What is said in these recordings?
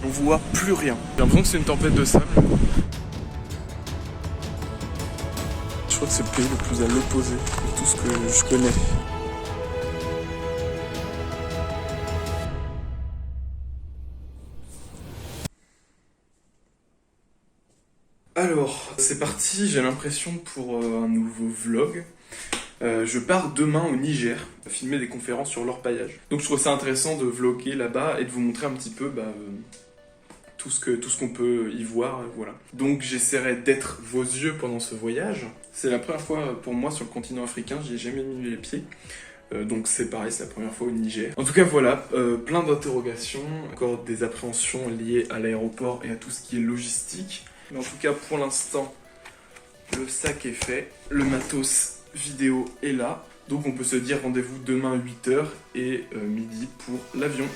On voit plus rien. J'ai l'impression que c'est une tempête de sable. Je crois que c'est le pays le plus à l'opposé de tout ce que je connais. Alors, c'est parti, j'ai l'impression pour un nouveau vlog. Je pars demain au Niger, filmer des conférences sur l'orpaillage. Donc je trouve ça intéressant de vlogger là-bas et de vous montrer un petit peu tout ce qu'on peut y voir, voilà. Donc j'essaierai d'être vos yeux pendant ce voyage. C'est la première fois pour moi sur le continent africain, j'y ai jamais mis les pieds. Donc c'est pareil, c'est la première fois au Niger. En tout cas voilà, plein d'interrogations, encore des appréhensions liées à l'aéroport et à tout ce qui est logistique. Mais en tout cas pour l'instant, le sac est fait, le matos vidéo est là. Donc on peut se dire rendez-vous demain 8h et midi pour l'avion.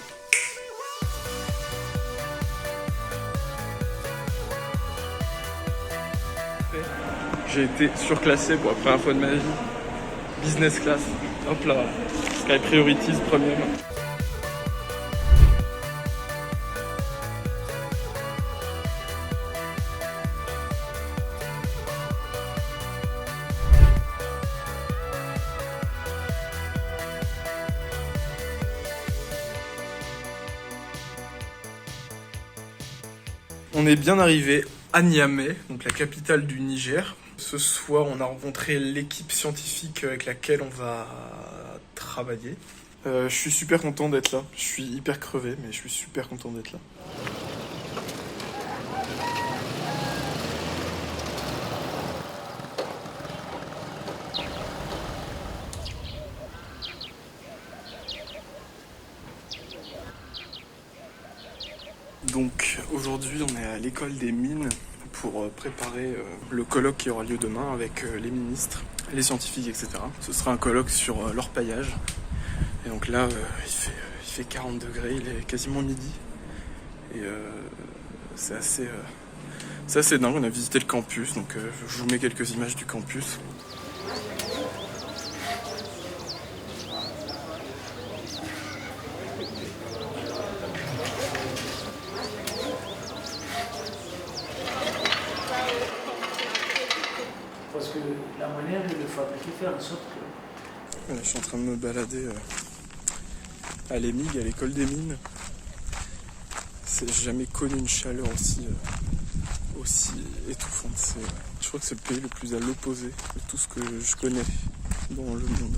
J'ai été surclassé pour la première fois de ma vie. Business class. Hop là. Sky Priorities premium. On est bien arrivé à Niamey, donc la capitale du Niger. Ce soir, on a rencontré l'équipe scientifique avec laquelle on va travailler. Je suis super content d'être là. Je suis hyper crevé, mais je suis super content d'être là. Donc aujourd'hui, on est à l'école des mines pour préparer le colloque qui aura lieu demain avec les ministres, les scientifiques, etc. Ce sera un colloque sur l'orpaillage. Et donc là, il fait 40 degrés, il est quasiment midi. Et c'est assez dingue. On a visité le campus, donc je vous mets quelques images du campus. Parce que la manière de le fabriquer fait en sorte que... Je suis en train de me balader à l'EMIG, à l'école des mines. J'ai jamais connu une chaleur aussi étouffante. Je crois que c'est le pays le plus à l'opposé de tout ce que je connais dans le monde.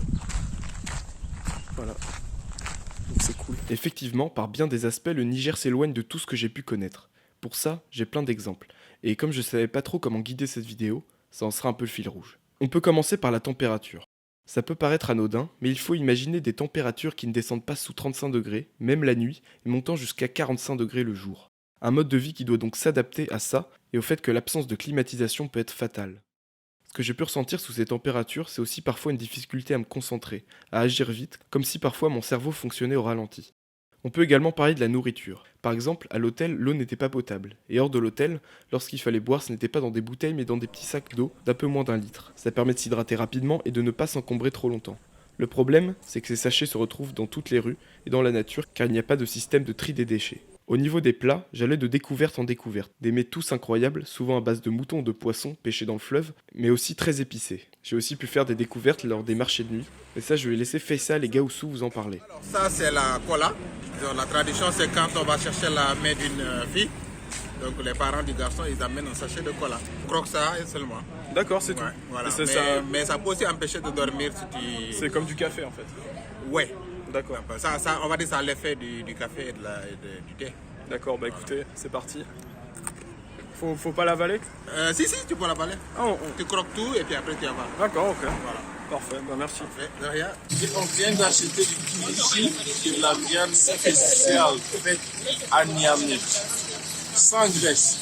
Voilà. Donc c'est cool. Effectivement, par bien des aspects, le Niger s'éloigne de tout ce que j'ai pu connaître. Pour ça, j'ai plein d'exemples. Et comme je savais pas trop comment guider cette vidéo, ça en sera un peu le fil rouge. On peut commencer par la température. Ça peut paraître anodin, mais il faut imaginer des températures qui ne descendent pas sous 35 degrés, même la nuit, et montant jusqu'à 45 degrés le jour. Un mode de vie qui doit donc s'adapter à ça, et au fait que l'absence de climatisation peut être fatale. Ce que j'ai pu ressentir sous ces températures, c'est aussi parfois une difficulté à me concentrer, à agir vite, comme si parfois mon cerveau fonctionnait au ralenti. On peut également parler de la nourriture. Par exemple, à l'hôtel, l'eau n'était pas potable. Et hors de l'hôtel, lorsqu'il fallait boire, ce n'était pas dans des bouteilles mais dans des petits sacs d'eau d'un peu moins d'1 litre. Ça permet de s'hydrater rapidement et de ne pas s'encombrer trop longtemps. Le problème, c'est que ces sachets se retrouvent dans toutes les rues et dans la nature car il n'y a pas de système de tri des déchets. Au niveau des plats, j'allais de découverte en découverte. Des mets tous incroyables, souvent à base de moutons ou de poissons pêchés dans le fleuve, mais aussi très épicés. J'ai aussi pu faire des découvertes lors des marchés de nuit. Mais ça, je vais laisser Faisal et Gaoussou vous en parler. Alors ça, c'est la kola. Donc, la tradition, c'est quand on va chercher la main d'une fille. Donc les parents du garçon, ils amènent un sachet de cola. Croque ça et seulement. D'accord, c'est tout. Ouais, voilà. Et mais ça peut aussi empêcher de dormir si tu... c'est comme du café en fait. Ouais. D'accord. Ça, on va dire ça a l'effet du café et du thé. D'accord, bah écoutez, c'est parti. Faut pas l'avaler? Si, tu peux l'avaler. Tu croques tout et puis après tu avales. D'accord, ok. Voilà. Parfait, bah merci. Parfait. De rien. On vient d'acheter du kimchi, qui est la viande spéciale faite à Niamey. Sans graisse.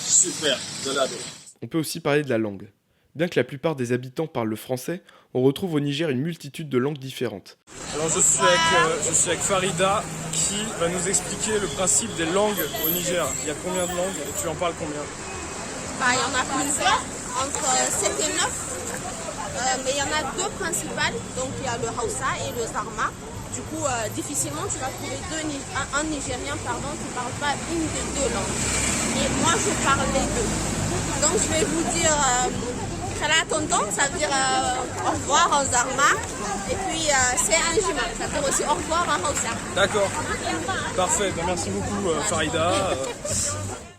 Super, de l'adore. On peut aussi parler de la langue. Bien que la plupart des habitants parlent le français, on retrouve au Niger une multitude de langues différentes. Alors je suis avec Farida qui va nous expliquer le principe des langues au Niger. Il y a combien de langues et tu en parles combien? Il y en a plusieurs, entre 7 et 9. mais il y en a deux principales, donc il y a le Hausa et le Zarma. Du coup, difficilement tu vas trouver un Nigérien qui ne parle pas une des deux langues. Et moi, je parle les deux. Donc je vais vous dire Khala Tonton, ça veut dire au revoir en Zarma. Et puis c'est un jima, ça veut dire aussi au revoir en Hausa. D'accord, parfait, merci beaucoup Farida.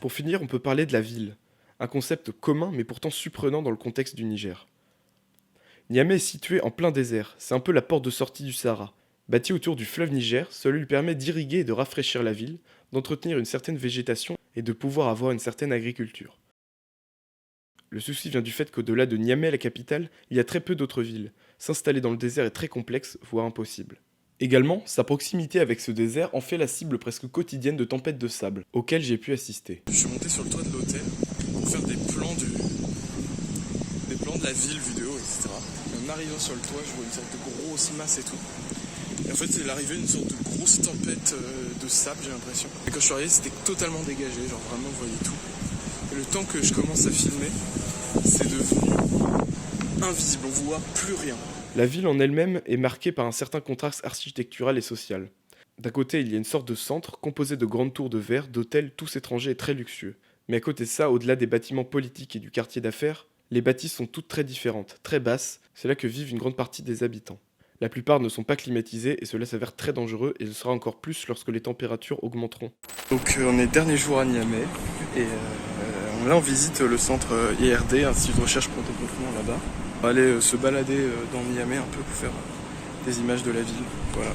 Pour finir, on peut parler de la ville. Un concept commun mais pourtant surprenant dans le contexte du Niger. Niamey est situé en plein désert, c'est un peu la porte de sortie du Sahara. Bâti autour du fleuve Niger, cela lui permet d'irriguer et de rafraîchir la ville, d'entretenir une certaine végétation et de pouvoir avoir une certaine agriculture. Le souci vient du fait qu'au-delà de Niamey, la capitale, il y a très peu d'autres villes. S'installer dans le désert est très complexe, voire impossible. Également, sa proximité avec ce désert en fait la cible presque quotidienne de tempêtes de sable, auxquelles j'ai pu assister. Je suis monté sur le toit de l'hôtel pour faire des plans de la ville, vidéo, etc. Et en arrivant sur le toit, je vois une sorte de grosse masse et tout. Et en fait, c'est l'arrivée d'une sorte de grosse tempête de sable, j'ai l'impression. Et quand je suis arrivé, c'était totalement dégagé, genre vraiment, vous voyez tout. Et le temps que je commence à filmer, c'est devenu invisible, on voit plus rien. La ville en elle-même est marquée par un certain contraste architectural et social. D'un côté, il y a une sorte de centre composé de grandes tours de verre, d'hôtels tous étrangers et très luxueux. Mais à côté de ça, au-delà des bâtiments politiques et du quartier d'affaires, les bâtisses sont toutes très différentes, très basses, c'est là que vivent une grande partie des habitants. La plupart ne sont pas climatisés et cela s'avère très dangereux et ce sera encore plus lorsque les températures augmenteront. Donc on est dernier jour à Niamey et là on visite le centre IRD, Institut de recherche pour le développement là-bas. On va aller se balader dans Niamey un peu pour faire des images de la ville. Voilà.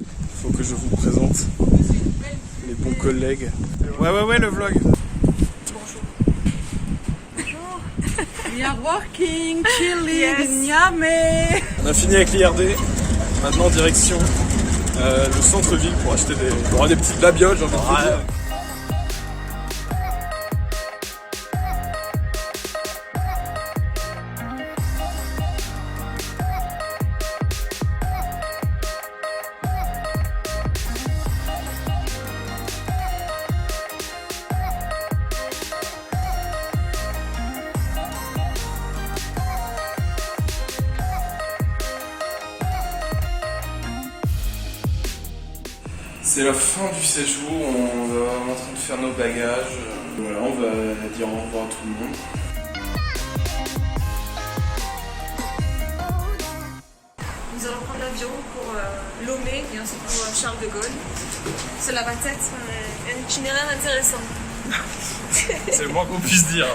Il faut que je vous présente les bons collègues. Ouais, le vlog. We are working, chilling, in Niamey. On a fini avec l'IRD, maintenant direction le centre-ville pour acheter des petites babioles, j'ai envie de vous dire. C'est la fin du séjour, on est en train de faire nos bagages. Voilà, on va dire au revoir à tout le monde. Nous allons prendre l'avion pour Lomé et ensuite pour Charles de Gaulle. Cela va être un itinéraire intéressant. C'est le moins qu'on puisse dire.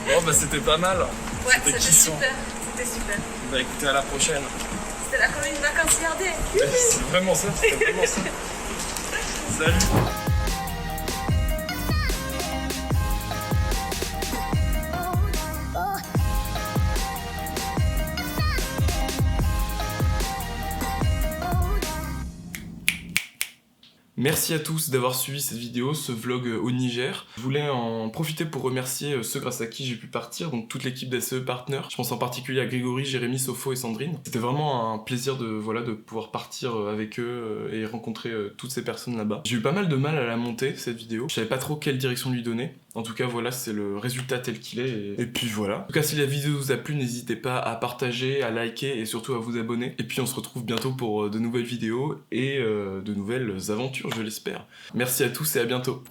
Bon bah c'était pas mal. Ouais, c'était super. C'était super. Bah écoutez, à la prochaine. C'était la colonie de vacances IRD. C'est vraiment ça, c'était vraiment ça. Salut. Merci à tous d'avoir suivi cette vidéo, ce vlog au Niger. Je voulais en profiter pour remercier ceux grâce à qui j'ai pu partir, donc toute l'équipe d'SE Partner. Je pense en particulier à Grégory, Jérémy, Sopho et Sandrine. C'était vraiment un plaisir de pouvoir partir avec eux et rencontrer toutes ces personnes là-bas. J'ai eu pas mal de mal à la monter, cette vidéo. Je savais pas trop quelle direction lui donner. En tout cas, voilà, c'est le résultat tel qu'il est. Et puis voilà. En tout cas, si la vidéo vous a plu, n'hésitez pas à partager, à liker et surtout à vous abonner. Et puis on se retrouve bientôt pour de nouvelles vidéos et de nouvelles aventures, je l'espère. Merci à tous et à bientôt.